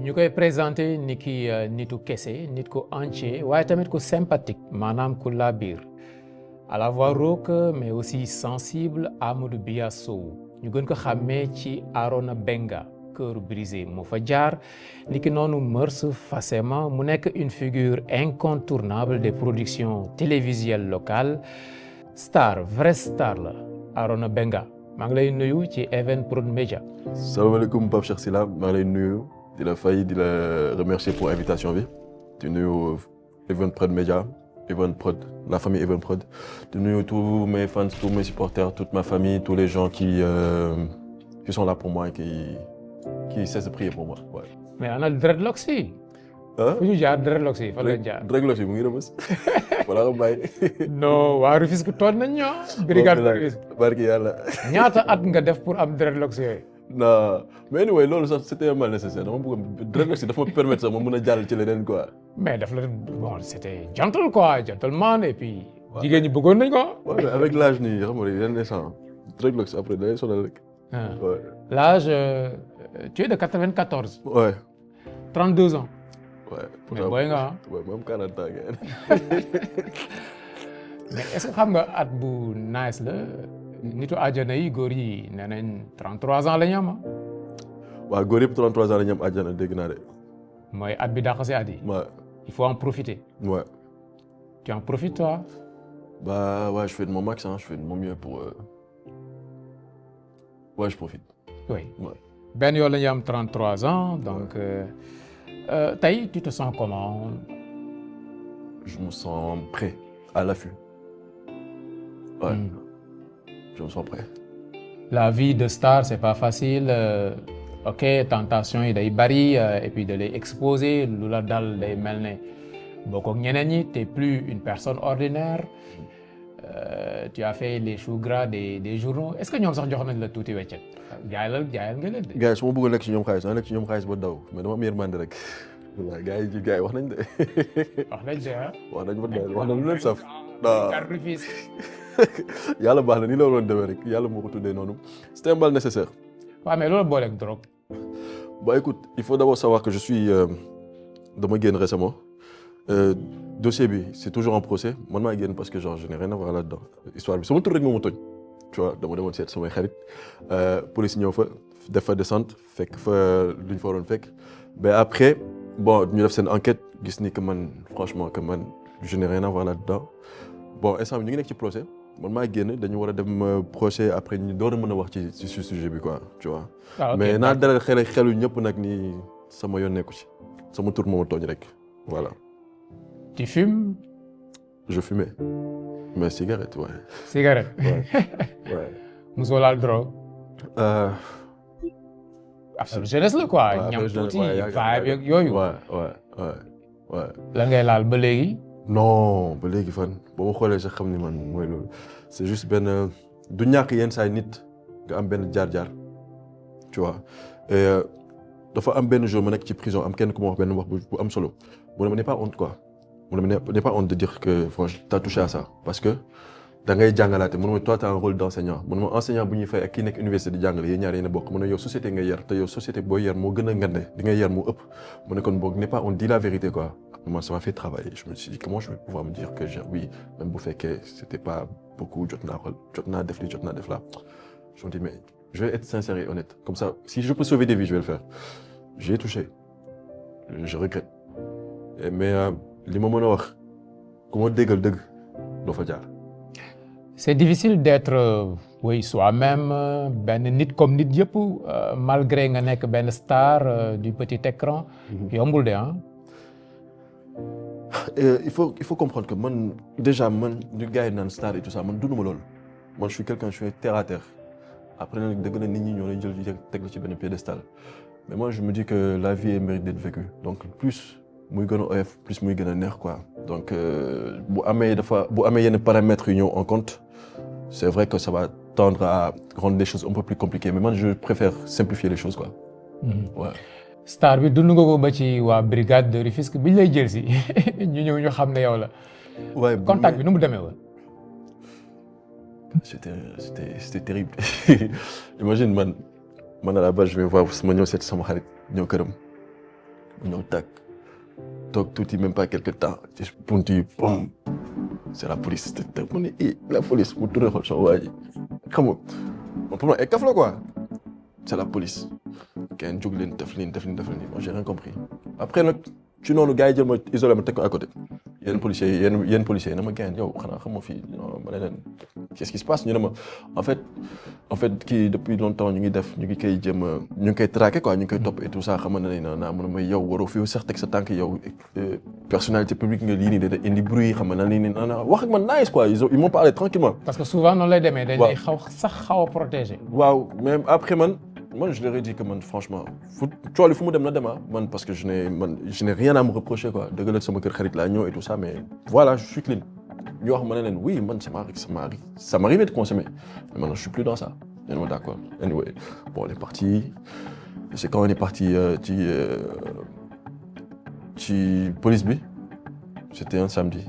ñu koy présenté ni ki nitu kese nit ko entier waaye tamit ku sympathique maanaam ku laabiir à la voix rauque mais aussi sensible Amadou Biya Sow ñu gën ko xàmmee ci Arona Benga cœur brisé moo fa jaar ni ki noonu Mœurs Fassema mu nekk une figure incontournable des productions télévisuelles locales star vrai star la Arona Benga maa ngi lay nuyu ci Evenprod Media. salaamaaleykum Pape Cheikh Sylla maa ngi lay nuyu di la fay di la remercier pour invitation bi di nuyu Evenprod Media Evenprod la famille Evenprod di nuyu tous mes fans tous mes supporters toute ma famille tous les gens qui sont là pour moi et qui cessent de prier pour moi. Ouais. mais ana dreadlocks yi. fu ñu jaar dreadlocks yi fan lañ jaar. dreadlocks yi mu ngi rëbës wala nga bàyyi. non waa Rufisque toog nañ ñoo. brigade Rufisque barki yàlla. ñaata at nga def pour am dreadlocks yooyu. non mais anyway loolu sax c'était mal nécessaire dama bëgg dreadlocks yi dafa ma permettre sax ma mën a jàll ci leneen quoi. mais daf la bon c'était gentle quoi gentleman et puis. jigéen ñi bëggoon nañ ko. ouais mais avec l'âge nii xam nga yenn instant dreadlocks après da lay sonal rek. Ouais. L'âge tu es de 94. Ouais. 32 ans. Ouais. mais booy nga ouais même 40 ans ngeen. mais est-ce que xam nga at bu nice la nitu àjjana yi góor yi nee nañ 33 ans la ñu am. waaw góor yëpp 33 ans la ñu am àjjana dégg naa de. mooy at bi dàq si at yi. Ouais. il faut en profiter. Ouais. tu en profites toi. Bah ouais je fais de mon max hein, je fais de mon mieux pour. Ouais je profite. oui. Ouais. benn yoon la ñu am 33 ans donc tey tu te sens comment. Je me sens prêt à l'affût. Ouais. Je me sens prêt. La vie de star c'est pas facile ok tentation yi day bari et puis da lay exposer lu la dal day mel ne bokk ak ñeneen ñi t'es plus une personne ordinaire tu as fait les choux gras des journaux est-ce que ñoom sax jox nañ la tuuti weccet jaayal nga leen de. gars yi su ma bëggoon lekk ci ñoom xaalis lekk ci ñoom xaalis ba daw mais dama am yërmande rek. waaw gars yi wax nañ de. wax nañ de ah. wax nañ ba de wax nañ lu leen saf. waaw sacrifice. yàlla baax na ni la waroon demee rek yàlla moo ko tuddee noonu c'était un mal nécessaire. waaw mais loolu booleeg drogue. Bah écoute il faut d'abord savoir que je suis dama génn récemment dossier bi c'est toujours en procès man maa génn parce que genre je n'ai rien à voir là-dedans histoire bi sama tur rek moo ma tooñ tu vois dama demoon seet samay xarit police ñëw fa def fa descente fekk fa lu ñu fa waroon fekk mais après bon ñu def seen enquête gis ni que man franchement que man je n'ai rien à voir là-dedans bon instant bi ñu ngi nekk ci procès man maa génn dañu war a dem procès après ñu door a mën a wax ci sujet bi quoi tu vois. Ah, okay, mais naa dalal xelu ñëpp nag ni sama yoon nekku ci sama tur moo ma tooñ rek voilà. tu fumes. Je fumais mais cigarette ouais. cigarette. Ouais. Ouais. musoo laal drogue. affaire jeunesse la quoi. ñam tuuti vibe yooyu. ouais. lan ngay laal ba léegi. non ba léegi fan boo ma xoolee sax xam ni man mooy loolu c'est juste benn du ñàkk yenn saa nit nga am benn jaar-jaar tu vois et dafa am benn jour ma nekk ci prison am kenn ku ma wax benn wax bu am solo mu ne ma n'aie pas honte quoi mu ne ma n'aie pas honte de dire que franchement t'as touché à ça parce que da ngay jàngalaate mu ne ma toi t'as un rôle d'enseignant mu ne ma enseignant bu ñuy fay ak kii nekk université di jàngale yéen ñaar yéen a bokk mu ne yow société ngay yar te yow société booy yar moo gën a ngande di ngay yar moo ëpp mu ne kon boog n'aie pas honte dis la vérité quoi. Moi, ça m'a fait travailler. Je me suis dit, comment je vais pouvoir me dire que oui, même si c'était pas beaucoup, je me dis, mais je vais être sincère et honnête. Comme ça, si je peux sauver des vies, je vais le faire. J'ai touché. Je regrette. Mais les moments où comment dégueule de c'est difficile d'être oui soi-même benn nit comme nit yëpp malgré nga nekk benn star du petit écran. yombul de ah. Il faut comprendre que man déjà man du gars yi naan star et tout ça man dunduma loolu man je suis quelqu'un je suis terre à terre après nag dëgg na nit ñi ñoo lay jël teg la ci benn piédestal mais moi je me dis que la vie elle mérite d'être vécue donc plus muy gën a oyof plus muy gën a neex quoi donc bu amee yenn paramètres yu ñëw en compte c'est vrai que ça va tendre à rendre les choses un peu plus compliquées mais man je préfère simplifier les choses quoi. Ouais. star bi dund nga ko ba ci waa brigade de Rufisque bi ñu lay jël si ñu ñëw ñu xam ne yow la. Ouais, contact bi nu mu demee woon. C'était terrible. Imagine man à la base je vais voir sama ñëw seet sama xarit ñëw këram ma ñëw tàkk toog tuuti même pas quelque temps ci buntu yi pom c'est la police te mu ne la police mu tourné xool sama waa ji xam nga man pour moi ay kaf la quoi c'est la police kenn jóg leen def leen moi j'ai rien compris après nag ci noonu gars yi jël ma isolé ma teg ko à côté yenn policiers yi na ma gën yow xanaa xam nga fii ma ne leen qu'est-ce qui se passe ñu ne ma en fait kii depuis longtemps ñu ngi koy jéem ñu ngi koy traqué quoi ñu ngi koy topp et tout ça xam nga ne naa mën a may yow waroo fi sax teg sa tànk yow personnalité publique nga lii nii da indi bruit xam nga nan lii nii naan wax ak man nice quoi ils m'ont parlé tranquillement parce que souvent noonu lay demee dañ lay xaw a protégé waaw mais après man je leur ai dit que man franchement cooli fu mu dem na dema man parce que je n'ai rien à me reprocher quoi dëgg la sama kër xarit laa ñëw et tout ça mais voilà je suis clean ñu wax ma ne leen oui man ça m'arrivait de consommer mais maintenant je suis plus dans ça et non d'accord anyway bon on est parti c'est quand on est parti ci police bi c'était un samedi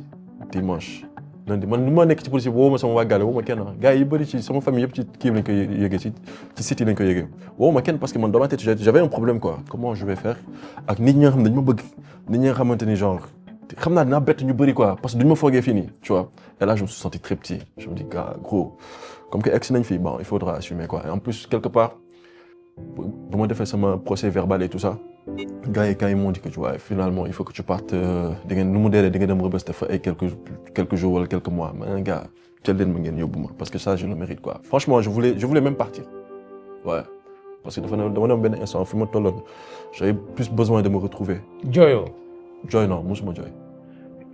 dimanche lundi man lu ma nekk ci police bi woo ma sama waa gaale woo ma kenn gars yi bëri ci sama famille yëpp ci kii lañ koy yëgee ci site yi lañ koy yëgee woo ma kenn parce que man dans ma tête j'avais un problème quoi comment je vais faire ak nit ñi nga xam ne dañu ma bëgg nit ñi nga xamante ni genre xam naa dinaa bett ñu bëri quoi parce que duñu ma foogee fii nii tu vois et là je me suis senti très petit je me dis gars gros comme que egg nañ fii bon il faudra assumer quoi et en plus quelque part bu ma defee sama procès verbal et tout ça gars yi quand ils m'ont dit que tu vois finalement il faut que tu partes di ngeen nu mu deedee di nga dem Rebeuss def ay quelques jours wala quelques mois mais gars jël leen ma ngeen yóbbu ma parce que ça je le mérite quoi franchement je voulais même partir ouais parce que dama dem benn instant fi ma tolloon j'avais plus besoin de me retrouver jooy non musuma jooy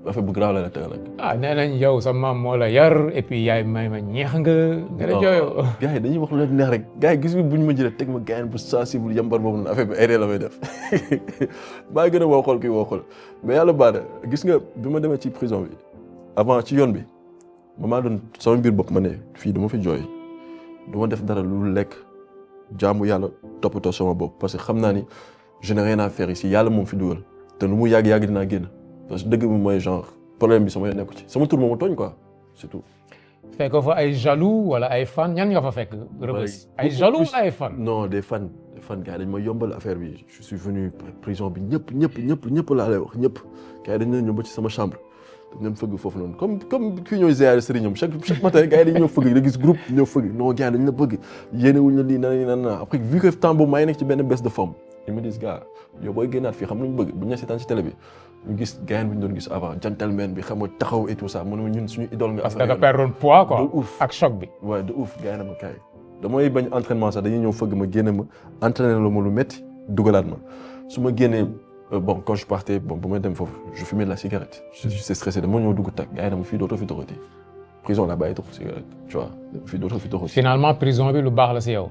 affaire bu grave la tegal ak nee nañ yow sa maam moo la yar et puis yaay may ma ñeex nga ne jooyoo gars yi dañuy wax lu leen neex rek gars yi gis nga bu ñu ma jëlee teg ma gars bu sensible yambar boobu noonu affaire bi ay la may def baa gën a woo xool kii woo xool mais yàlla baax na gis nga bi ma demee ci prison bi avant ci yoon bi maa doon sama mbir bopp ma ne fii dama fi jooy du ma def dara lu lekk jaamu yàlla toppatoo sama bopp parce que xam naa ni je n'ai rien à faire ici yàlla moom fi dugal te lu mu yàgg dinaa génn parce que dëgg bi mooy genre problème bi sama yoon nekku ci sama tur moom tooñ quoi c'est tout. fekk fa ay jaloux wala ay fan ñan nga fa fekk. Rebeuss ay jaloux wala ay fan. non des fans gars yi dañ ma yombal affaire bi je suis venu prison bi ñëpp laa lay wax ñëpp gars yi dañ leen ñëw ba ci sama chambre dañ leen fëgg foofu noonu comme kii ñooy ziyaare sëriñam chaque matin gars yi dañ ñëw fëgg da gis groupe ñëw fëgg non gars yi dañ la bëgg yéene wuñ la lii nan après vu que temps boobu maa ngi nekk ci benn baisse de forme ils me disent gars yow booy génnaat fii xam lu ñu bëgg bu ñu seetaan ci télé bi ñu gis gars bi ñu doon gis avant gentleman bi xam nga taxaw et tout ça mu ne ñun suñu idole nga. parce que da nga perdre poids quoi. de ouf ak choc bi. waaw de ouf gars yi na ma kaay damay bañ entraînement sax dañuy ñëw fëgg ma génne ma entraîné la ma lu métti dugalaat ma su ma génnee bon quand je partais bon bu may dem foofu je fumais de la cigarette. je suis stressé dama ñëw dugg tag gars yi na ma fii dootoo fi doxati prison la bàyyi tox cigarette tu vois fii dootoo fi doxati. finalement prison bi lu baax la si yow.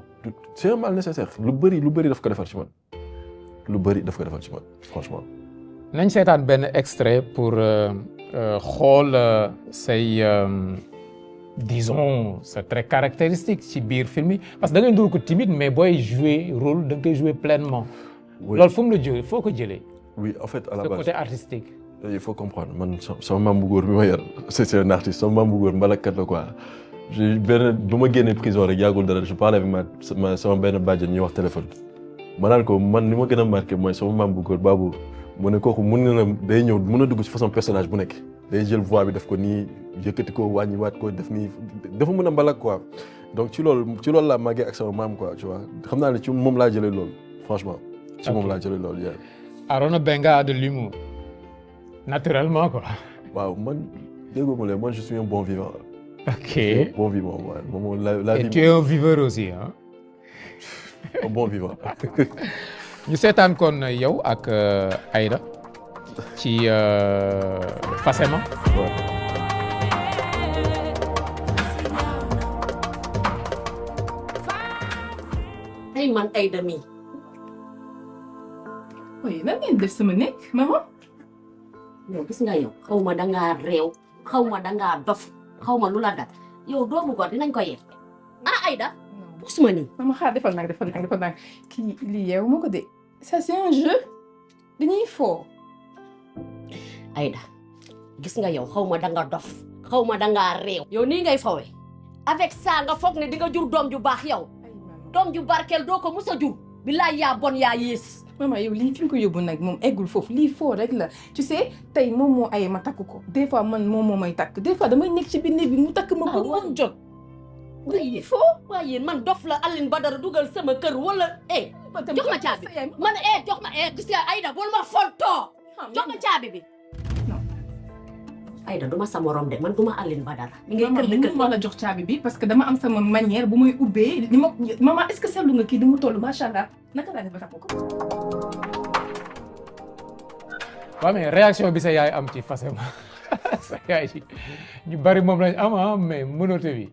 c'est un mal nécessaire lu bëri daf ko defar ci man. lu bëri daf ko defal ci man franchement. nañ seetaan benn extrait pour xool say disons c'est très caractéristique ci biir film yi parce que da ngay ndur ko timide mais booy jouer rôle da nga koy jouer pleinement. loolu fu mu la jëlee foo ko jëlee. oui en fait à la base ce côté artistique. il faut comprendre man sama maam bu góor bi ma yar c'est un artiste sama maam bu góor mbalakat la quoi. bu ma génnee prison rek yàggul dara je parlais avec sama benn bàjjen ñuy wax téléphone. ma naan ko man li ma gën a marqué mooy sama maam bu góor Babou mu ne kooku mun na day ñëw mën a dugg ci façon personnage bu nekk day jël voix bi def ko nii yëkkati ko wàññiwaat ko def nii dafa mën a mbalak quoi donc ci loolu laa màggee ak sama maam quoi tu vois xam naa ne ci moom laa jëlee loolu franchement. ci moom laa jëlee loolu yaa. Arona Benga a de l'humour naturellement quoi. waaw man déggoo ma leen moi je suis un bon vivant. ok bon vivant waaw la vie. et tu es un viveur aussi hein. un bon vivant. ñu seetaan kon yow ak Aïda ci Fassema. ay man Aïda mi. oui nan ngeen def sama nekk maman. yow gis nga yow xaw ma dangaa réew xaw ma dangaa dof xaw ma lu la dal yow doomu góor dinañ ko yee. ah Aïda. pousse ma nii. maman xaar defal naa kii lii yeewu ma ko de. ça c'est un jeu dañuy fo. Aïda gis nga yow xaw ma danga dof xaw ma dangaa réew. yow nii ngay fawee avec ça nga foog ne di nga jur doom ju baax yow doom ju barkeel doo ko mus a jur billaay yaa bon yaa yées maman yow lii fi nga ko yóbbu nag moom eggul foofu lii foo rek la tu sais tey moom moo ay ma takk ko des fois man moom moo may takk des fois damay nekk ci biir néeg bi mu takk ma ba mu jot. il faut waaye yéen man dof la Aline Badara dugal sama kër wala jox ma caabi man jox ma gis nga Aïda bul ma fontoo jox ma caabi bi. Aïda duma sa morom de man duma Aline Badara. mi ngay kër ma la jox caabi bi parce que dama am sama manière bu may ubbee li ma maman est-ce que seetlu nga kii di mu toll macha allah naka laa def ba takk ko. waaw mais réaction bi sa yaay am ci fase ma sa yaay ci ñu bari moom lañ am mais mënoote bi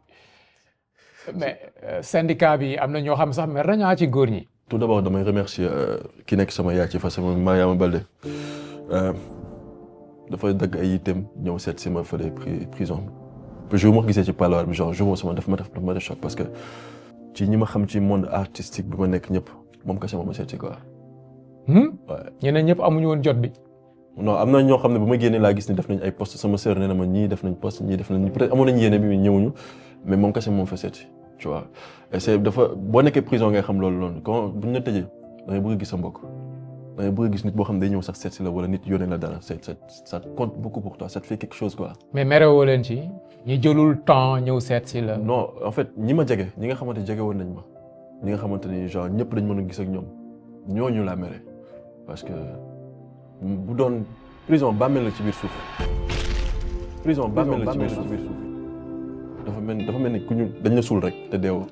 mais syndicat bi am na ñoo xam sax mer nañu ci góor ñi. tout d'abord damay remercier ki nekk sama yaay ci fase ma Mariama Balde dafa dagg ay itam ñëw seet si ma fële prison jour moo gisee ci parloir bi genre jour moo sama daf ma def choc parce que ci ñi ma xam ci monde artistique bi ma nekk ñëpp moom kese ma seet si quoi. ñeneen ñëpp amuñu woon jot bi. non am na ñoo xam ne bu ma génnee laa gis ni def nañ ay poste sama sœur nee na ma ñii def nañ poste ñii def nañ peut-être amoon nañu yéene bi ñëwuñu mais moom kese moom fa seet si tu vois et c'est dafa boo nekkee prison ngay xam loolu noonu quand bu ñu la tëjee da ngay bëgg a gis sa mbokk. da ngay bëgg a gis nit boo xam ne day ñëw sax seet si la wala nit yónnee la dara ça compte beaucoup pour toi ça te fait quelque chose quoi. mais merewoo leen ci ñi jëlul temps ñëw seet si la. non en fait ñi ma jege ñi nga xamante jege woon nañ ma ñi nga xamante ni genre ñëpp dañ mën a gis ak ñoom ñooñu laa mere parce que bu doon prison bàmmeel la ci biir suuf prison bàmmeel la ci biir suuf dafa mel ni ku ñu dañ la suul rek te deewoo.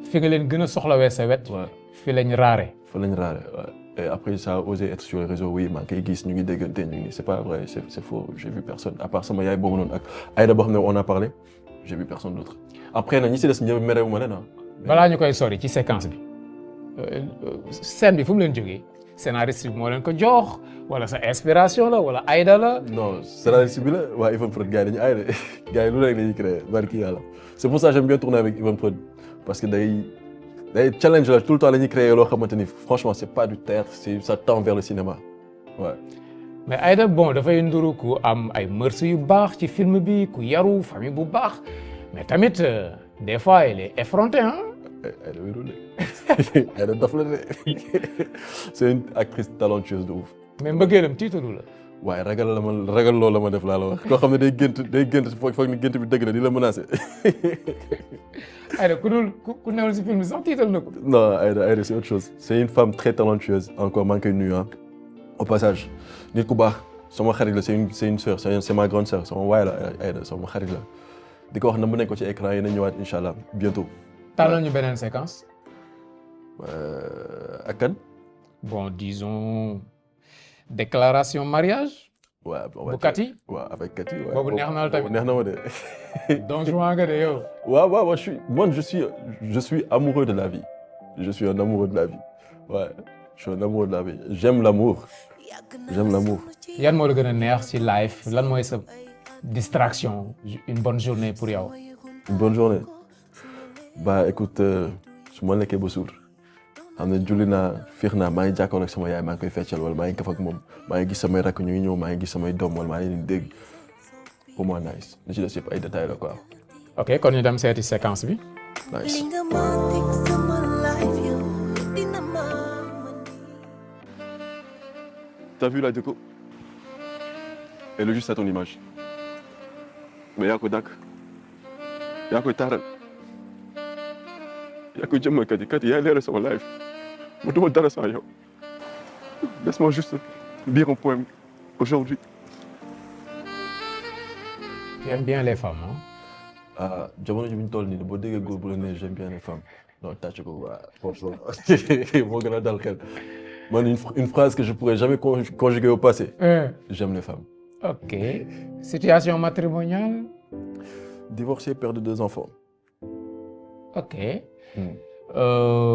fi nga leen gën a soxlawee sa wet. fi lañ raare. Et après ça a osé être sur les réseaux oui maa ngi koy gis ñu ngi déggante ñu ngi c'est pas vrai c'est faux j'ai vu personne à part sama yaay boobu noonu ak Aïda boo xam ne on a parlé j'ai vu personne d'autre après nag ñi si des ñëpp merewu ma leen ah. balaa ñu koy sori ci séquence bi scène bi fu mu leen jógee scénariste bi moo leen ko jox wala sa inspiration la wala Aïda la. non scénariste bi la waa Ivan Prod gars yi dañu Aïda gars yi lu rek la ñuy créé barki yàlla c'est pour ça j'aime bien tourner avec Ivan Prod parce que day challenge la tout le temps la ñuy créé loo xamante ni franchement c'est pas du théâtre ça tend vers le cinéma ouais. mais Aïda bon dafay nduru ku am ay mœurs yu baax ci film bi ku yaru famille bu baax mais tamit des fois elle est effrontée hein. Aïda wérul de Aïda dof la de c'est une actrice talentueuse de ouf. mais mbëggeelam tiitalu la. waaye ragal loolu la ma def laa la wax koo xam ne day gént foog ni gént bi dëgg la di la menacé. Aïda ku newul si film bi sax tiital na ko. non Aïda c'est autre chose c'est une femme très talentueuse encore maa ngi koy nuyu au passage nit ku baax sama xarit la c'est une sœur c'est ma grande sœur sama waay la Aïda sama xarit la di ko wax na mu nekk ko ci écran yi na ñëwaat incha allah bientôt. tànnal ñu beneen séquence. ak kan. bon disons déclaration mariage. waaw bu Kati. waaw avec Kati waaw boobu neex na la tamit neex na ma de. donc joie nga de yow. waaw je suis amoureux de la vie. Je suis un amoureux de la vie. Ouais, je suis un amoureux de la vie. J'aime l'amour. yan moo la gën a neex ci life lan mooy sa distraction une bonne journée pour yow. Une bonne journée. Bah écoute su ma lekkee ba suur xam ne julli naa fiix naa maa ngi jàkkaarloo ak sama yaay maa ngi koy feccal wala maa ngi kaf ak moom maa ngi gis samay rakk ñu ngi ñëw maa ngi gis samay doom wala maa ngi leen dégg pour moi nice li ci des yëpp ay détails la quoi. ok kon ñu dem seeti séquence bi. nice. T'as vu la déco? Elle est juste à ton image. Mais yaa ko dàkk yaa koy taaral yaa koy jëmmal Kati yaa leeral sama life mu duma dara sans yow. Laisse-moi juste lire un poème aujourd'hui. Tu aimes bien les femmes hein? Ah jamono ji bu ñu toll nii boo déggee góor bu la nee j'aime bien les femmes non tàcc ko waa foofu moo gën a dal xel man une phrase que je pourrais jamais conjuguer au passé. J'aime les femmes. Ok. Situation matrimoniale? Divorcé, père de 2 enfants. Ok.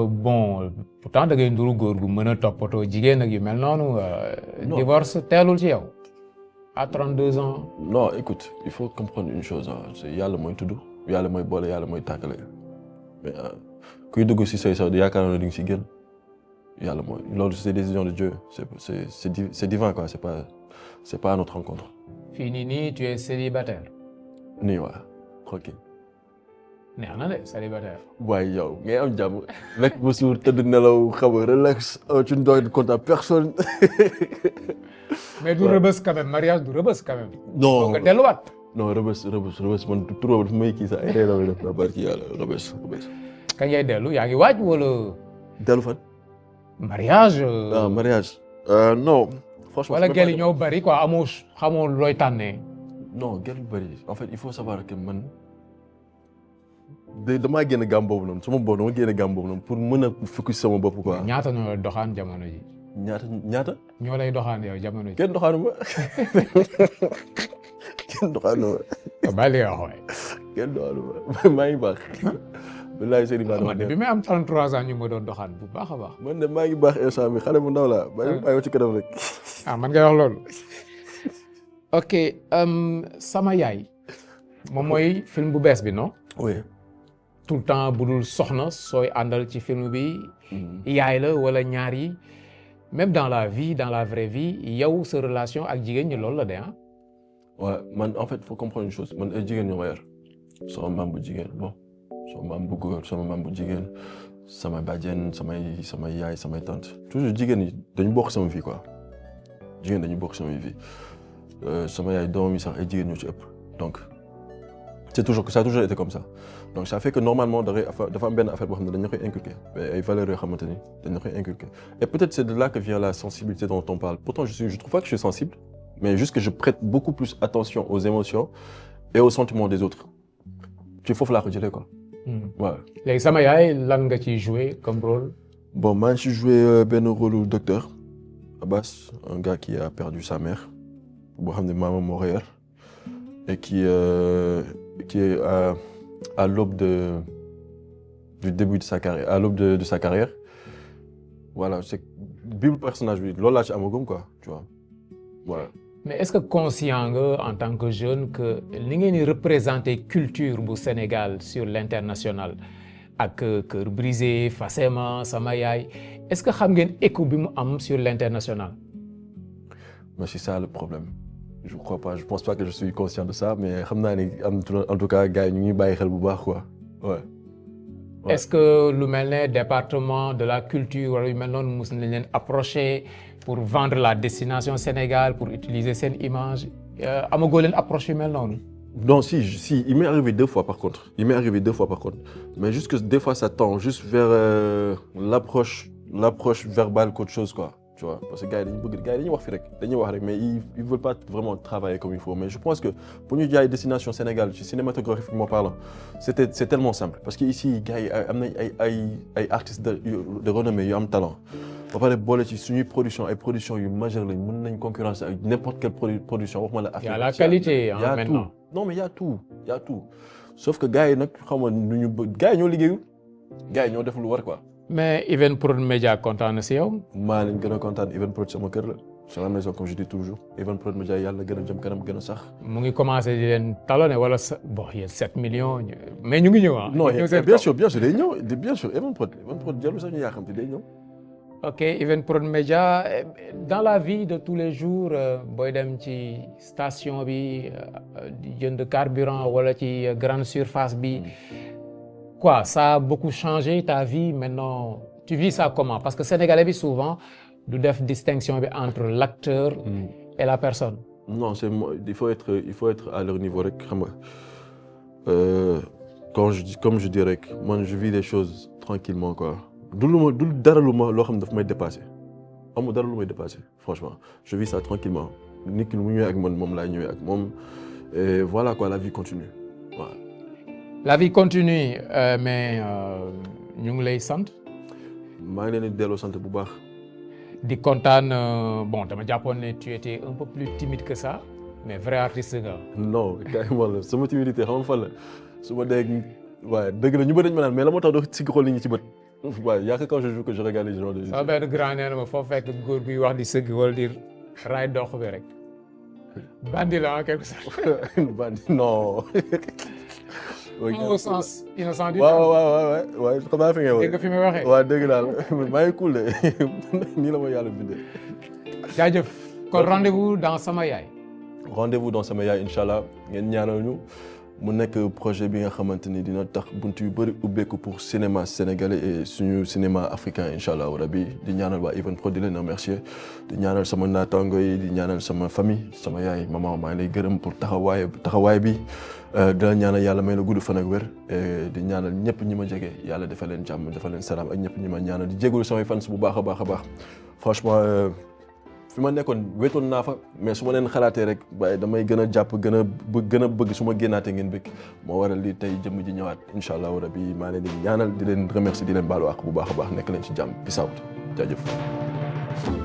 Bon pourtant da ngay nduru góor gu mën a toppatoo jigéen ak yu mel noonu. Divorce teelul ci yow. À 32 ans. Non écoute il faut comprendre une chose c'est yàlla mooy tudd yàlla mooy boole yàlla mooy tàggale mais kuy dugg si say saw di yaakaar na di nga si génn yàlla mooy loolu c'est décision de Dieu c'est divin quoi c'est pas à notre rencontre. Fii nii tu es célibataire. nii waa tranquille. neex na de célibataire. waaye yow ngay am jàmm lekk ba suur tëdd nelaw xam nga relax tu ne dois compter à personne. mais du rëbës quand même mariage du rëbës quand même. non nga delluwaat. non rëbës man tur boobu dafa may kii sax ay rey la def ba barki yàlla rëbës. kañ ngay dellu yaa ngi waaj wala. dellu fan. mariage. ah mariage. non. franchement wala gel yi ñoo bari quoi xamoo looy tànnee. non gel yu bari en fait il faut savoir que man damaa génn gàmm boobu noonu sama bopp dama génn gàmm boobu noonu pour mën a focus sama bopp quoi. ñaata ñoo lay doxaan jamono ji. ñaata. ñoo lay doxaan yow jamono ji. kenn doxaanu ma kenn doxaanu ma. bàyyi li nga wax waay. kenn doxaanu ma maa ngi baax. bilaay sëriñ Ba man de bi may am 33 ans ñu ma doon doxaan bu baax a baax. man de maa ngi baax instant bi xale bu ndaw laa. bàyyi ci kanam rek. ah man ngay wax loolu. ok sama yaay. moom mooy film bu bees bi non. oui. tout le temps bu dul soxna sooy àndal ci film bi. yaay la wala ñaar yi. même dans la vie dans la vraie vie yow sa relation ak jigéen ñi loolu la de ah. waaw man en fait faut comprendre une chose man ay jigéen ñoo ma yar. sama maam bu jigéen bon. sama maam bu góor sama maam bu jigéen sama bàjjen samay yaay samay tante toujours jigéen ñi dañu bokk sama vie quoi jigéen dañu bokk sama vie sama yaay doomam yi sax ay jigéen ñoo ci ëpp donc ça a toujours été comme ça donc ça fait que normalement dafa am benn affaire boo xam ne dañ la koy inculquer ay valeurs yoo xamante ni dañ la koy inculquer et peut-être c'est de là que vient la sensibilité dont on parle pourtant je trouve pas que je suis sensible mais juste que je prête beaucoup plus attention aux émotions et aux sentiments des autres ci foofu laa ko jëlee quoi. waaw léegi sama yaay lan nga ciy joué comme rôle. bon maa ngi ci joué benn rôle docteur Abbas un gars qui a perdu sa mère boo xam ne maamam moo ko yar et qui est à l'aube du début de sa carrière à l'aube de sa carrière voilà c'est bible personnage bi loolu laa ci amagum quoi tu vois voilà. mais est-ce que conscient nga en tant que jeune que li ngeen di représenter culture bu Sénégal sur l'international ak Cœur brisé Fassema sama yaay est-ce que xam ngeen écho bi mu am sur l'international. mais c'est ça le problème je crois pas je pense pas que je suis conscient de ça mais xam naa ni en tout cas gars yi ñu ngi bàyyi xel bu baax quoi ouais. est-ce que lu mel ne département de la culture wala yu mel noonu mos nañ leen approcher pour vendre la destination Sénégal pour utiliser seen image amagoo leen approche yu mel noonu. non si il m'est arrivé deux fois par contre mais juste que des fois ça tend juste vers l'approche verbale qu'autre chose quoi tu vois parce que gars yi dañuy wax fi rek mais ils veulent pas vraiment travailler comme il faut mais je pense que pour ñu jaay destination Sénégal ci cinématographiquement parlant c'est tellement simple parce que ici gars yi am nañ ay artistes de renommée yu am talent ba pare boole ci suñuy production yu majeure lañ mën nañ concurrence avec n'importe quelle production waxuma la Afrique. Il y a la qualité hein, maintenant. Non mais il y a tout sauf que gars yi nag xam nga nu ñu gars yi ñoo liggéeyu gars yi ñoo def lu war quoi. mais Evenprod Média kontaan na si yow. maa leen gën a kontaan Evenprod sama kër la c'est la maison comme je dis toujours Evenprod Média yàlla gën a jëm kanam gën a sax. mu ngi commencé di leen talonné wala bon yéen 7 millions mais ñu ngi ñëw ah. non bien sûr day ñëw bien sûr Evenprod jarul sax ñu yàqamti day ñëw. ok Evenprod Média dans la vie de tous les jours booy dem ci station bi di jënd carburant wala ci grande surface bi. Quoi, ça a beaucoup changé ta vie maintenant tu vis ça comment parce que sénégalais bi souvent du def distinction bi entre l'acteur et la personne. non il faut être à leur niveau rek xam nga comme je dis rek man je vis des choses tranquillement quoi du dara lu ma loo xam ne daf may dépasser amul dara lu may dépasser franchement je vis ça tranquillement nit ki lu mu ñëwee ak man moom laay ñëwee ak moom et voilà quoi la vie continue voilà. La vie continue mais ñu ngi lay sant. maa ngi leen di delloo sant bu baax. di kontaan bon dama jàppoon ne tu étais un peu plus timide que ça mais vrai artiste nga. non carrément la sama timidité xam nga fan la su ma dégg waaye dëgg la ñu bëri dañu ma naan mais la moo tax doo sigg xool nit ñi ci bët. waaye yaa quand je joue que je regarde les gens de. sama benn grand nee na ma foo fekk góor guy wax di sëgg wala di raay dox bi rek. bandi la en quelque sorte. bandi non. au sens innocent du terme. waaw xam naa fi ngay waxee. dégg nga fi may waxee. waaw dégg naa la maa ngi cool de nii la ma yàlla bindee. jaajëf kon rendez-vous dans sama yaay. rendez-vous dans sama yaay incha allah ngeen ñaanal ñu mu nekk projet bi nga xamante ni dina tax bunt yu bëri ubbeeku pour cinéma sénégalais et suñu cinéma africain incha allah rabi di ñaanal waa Even Prod di leen remercier di ñaanal sama naataango yi di ñaanal sama famille sama yaay maman maa ngi lay gërëm pour taxawaay bi di la ñaanal yàlla may la gudd fan ak wér di ñaanal ñëpp ñi ma jege yàlla defal leen jàmm defal leen salaam ak ñëpp ñi ma ñaanal di jégalu samay fans bu baax a baax franchement fi ma nekkoon wéetoon naa fa mais su ma leen xalaatee rek waaye damay gën a jàpp gën a bëgg su ma génnaatee ngeen bëgg moo waral lii tey jëmm ji ñëwaat incha allahu rabi maa leen di ñaanal di leen remercier di leen baalu àq bu baax a baax nekk leen ci jàmm peace out jaajëf